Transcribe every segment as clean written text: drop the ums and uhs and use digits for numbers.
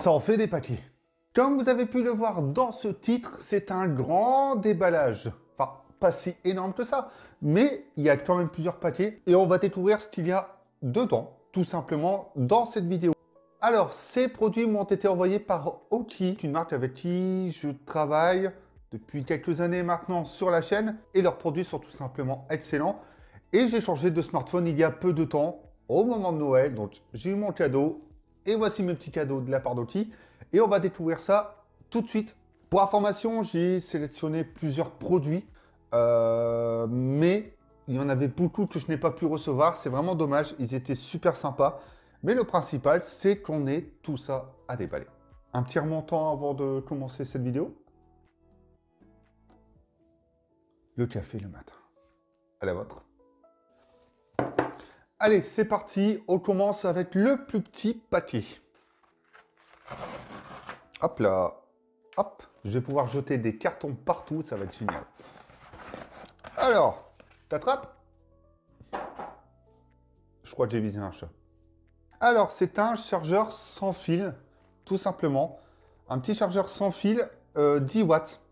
Ça en fait des paquets. Comme vous avez pu le voir dans ce titre, c'est un grand déballage. Enfin, pas si énorme que ça, mais il y a quand même plusieurs paquets et on va découvrir ce qu'il y a dedans, tout simplement, dans cette vidéo. Alors, ces produits m'ont été envoyés par Oki, une marque avec qui je travaille depuis quelques années maintenant sur la chaîne, et leurs produits sont tout simplement excellents. Et j'ai changé de smartphone il y a peu de temps, au moment de Noël, donc j'ai eu mon cadeau, et voici mes petits cadeaux de la part d'Oki, et on va découvrir ça tout de suite. Pour information, j'ai sélectionné plusieurs produits, mais il y en avait beaucoup que je n'ai pas pu recevoir, c'est vraiment dommage, ils étaient super sympas. Mais le principal, c'est qu'on ait tout ça à déballer. Un petit remontant avant de commencer cette vidéo. Le café le matin. À la vôtre. Allez, c'est parti. On commence avec le plus petit paquet. Hop là. Hop. Je vais pouvoir jeter des cartons partout. Ça va être génial. Alors, t'attrapes? Je crois que j'ai visé un chat. Alors, c'est un chargeur sans fil, tout simplement. Un petit chargeur sans fil, 10 watts.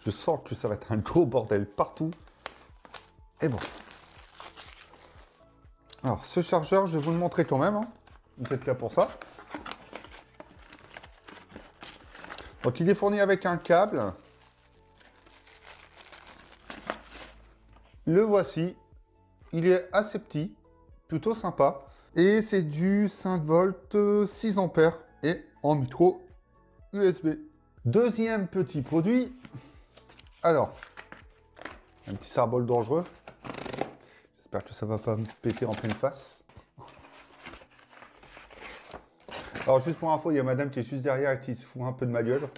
Je sens que ça va être un gros bordel partout. Et bon. Alors, ce chargeur, je vais vous le montrer quand même. Hein. Vous êtes là pour ça. Donc, il est fourni avec un câble. Le voici. Il est assez petit, plutôt sympa. Et c'est du 5 volts, 6 ampères et en micro USB. Deuxième petit produit. Alors, un petit sarbol dangereux. J'espère que ça va pas me péter en pleine face. Alors, juste pour info, il y a madame qui est juste derrière et qui se fout un peu de ma gueule.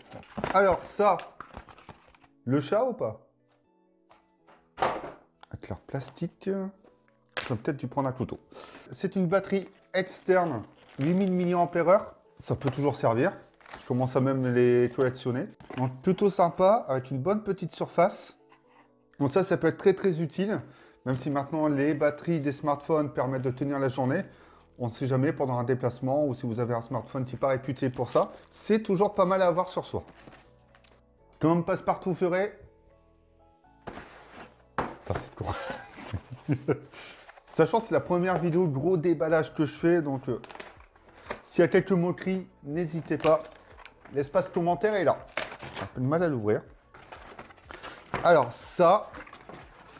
Alors, ça, le chat ou pas? Avec leur plastique. J'aurais peut-être dû prendre un couteau. C'est une batterie externe, 8000 mAh. Ça peut toujours servir. Je commence à même les collectionner. Donc plutôt sympa, avec une bonne petite surface. Donc ça peut être très très utile. Même si maintenant les batteries des smartphones permettent de tenir la journée. On ne sait jamais pendant un déplacement ou si vous avez un smartphone qui n'est pas réputé pour ça. C'est toujours pas mal à avoir sur soi. Comme passe-partout ferait. Putain, c'est court. Sachant que c'est la première vidéo gros déballage que je fais, donc s'il y a quelques moqueries, n'hésitez pas. L'espace commentaire est là. J'ai un peu de mal à l'ouvrir. Alors ça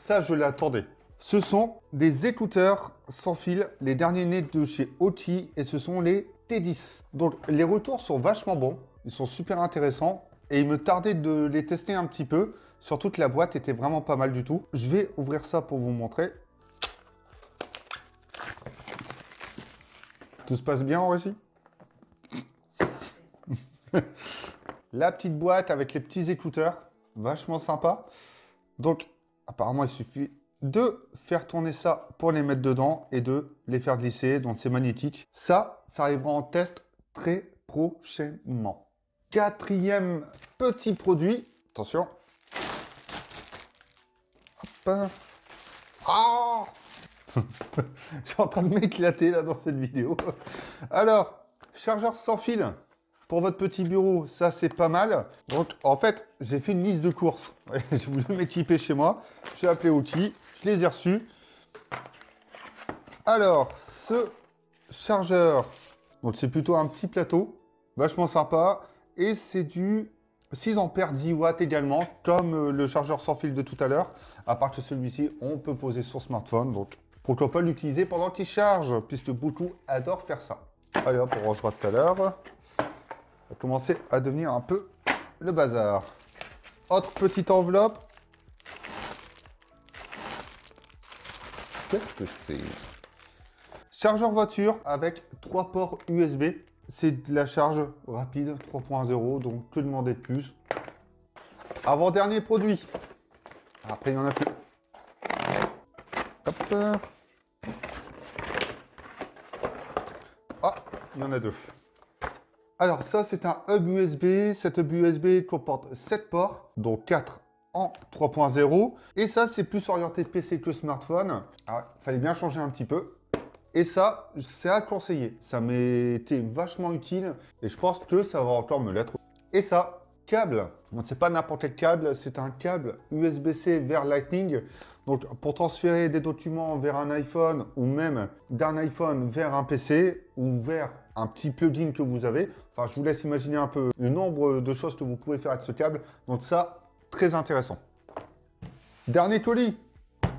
je l'attendais. Ce sont des écouteurs sans fil, les derniers nés de chez Oki, et ce sont les T10. Donc les retours sont vachement bons, ils sont super intéressants, et il me tardait de les tester un petit peu, surtout que la boîte était vraiment pas mal du tout. Je vais ouvrir ça pour vous montrer. Tout se passe bien en régie? La petite boîte avec les petits écouteurs, vachement sympa. Donc, apparemment, il suffit de faire tourner ça pour les mettre dedans et de les faire glisser. Donc, c'est magnétique. Ça arrivera en test très prochainement. Quatrième petit produit. Attention. Hop. Ah! Je suis en train de m'éclater là dans cette vidéo. Alors, chargeur sans fil pour votre petit bureau, ça c'est pas mal. Donc en fait, j'ai fait une liste de courses. J'ai voulu m'équiper chez moi. J'ai appelé Oki, je les ai reçus. Alors, ce chargeur, donc c'est plutôt un petit plateau, vachement sympa. Et c'est du 6 ampères 10 watts également, comme le chargeur sans fil de tout à l'heure. À part que celui-ci, on peut poser son smartphone. Donc pourquoi pas l'utiliser pendant qu'il charge, puisque beaucoup adorent faire ça. Allez hop, on rangera tout à l'heure. Ça va commencer à devenir un peu le bazar. Autre petite enveloppe. Qu'est-ce que c'est? Chargeur voiture avec 3 ports USB. C'est de la charge rapide 3.0, donc que demander de plus. Avant-dernier produit. Après, il n'y en a plus. Hop. Ah, il y en a deux. Alors ça, c'est un hub USB. Cet hub USB comporte 7 ports, dont 4 en 3.0. Et ça, c'est plus orienté PC que smartphone. Ah, fallait bien changer un petit peu. Et ça, c'est à conseiller. Ça m'était vachement utile et je pense que ça va encore me l'être. Et ça, câble. C'est pas n'importe quel câble, c'est un câble USB-C vers Lightning. Donc pour transférer des documents vers un iPhone ou même d'un iPhone vers un PC ou vers un petit plugin que vous avez. Enfin, je vous laisse imaginer un peu le nombre de choses que vous pouvez faire avec ce câble. Donc ça, très intéressant. Dernier colis,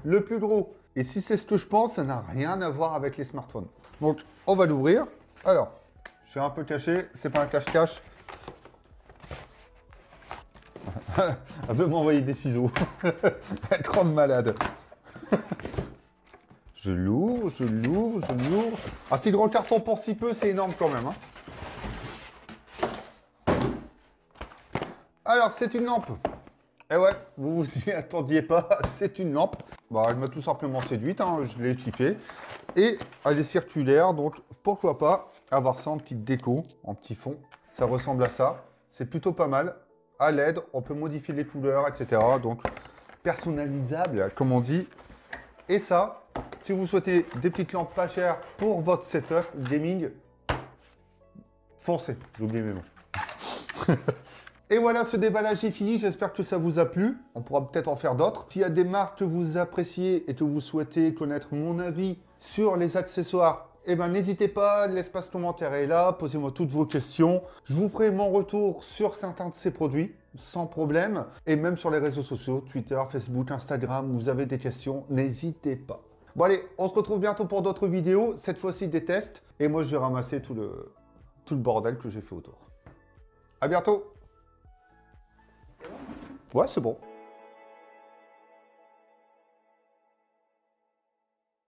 le plus gros. Et si c'est ce que je pense, ça n'a rien à voir avec les smartphones. Donc, on va l'ouvrir. Alors, je suis un peu caché, c'est pas un cache-cache. Elle veut m'envoyer des ciseaux. Elle grande malade. Je l'ouvre, je l'ouvre, je l'ouvre. Ah, c'est grand carton pour si peu, c'est énorme quand même. Hein. Alors, c'est une lampe. Eh ouais, vous vous y attendiez pas, c'est une lampe. Bon, elle m'a tout simplement séduite, hein, je l'ai kiffé. Et elle est circulaire, donc pourquoi pas avoir ça en petite déco, en petit fond. Ça ressemble à ça, c'est plutôt pas mal. À LED, on peut modifier les couleurs, etc. Donc personnalisable, comme on dit. Et ça, si vous souhaitez des petites lampes pas chères pour votre setup gaming, foncez, j'ai oublié mes mots. Et voilà, ce déballage est fini. J'espère que ça vous a plu. On pourra peut-être en faire d'autres. S'il y a des marques que vous appréciez et que vous souhaitez connaître mon avis sur les accessoires, eh ben, n'hésitez pas, l'espace commentaire est là. Posez-moi toutes vos questions. Je vous ferai mon retour sur certains de ces produits, sans problème. Et même sur les réseaux sociaux, Twitter, Facebook, Instagram, vous avez des questions, n'hésitez pas. Bon allez, on se retrouve bientôt pour d'autres vidéos. Cette fois-ci, des tests. Et moi, je vais ramasser tout le bordel que j'ai fait autour. À bientôt. Ouais, c'est bon.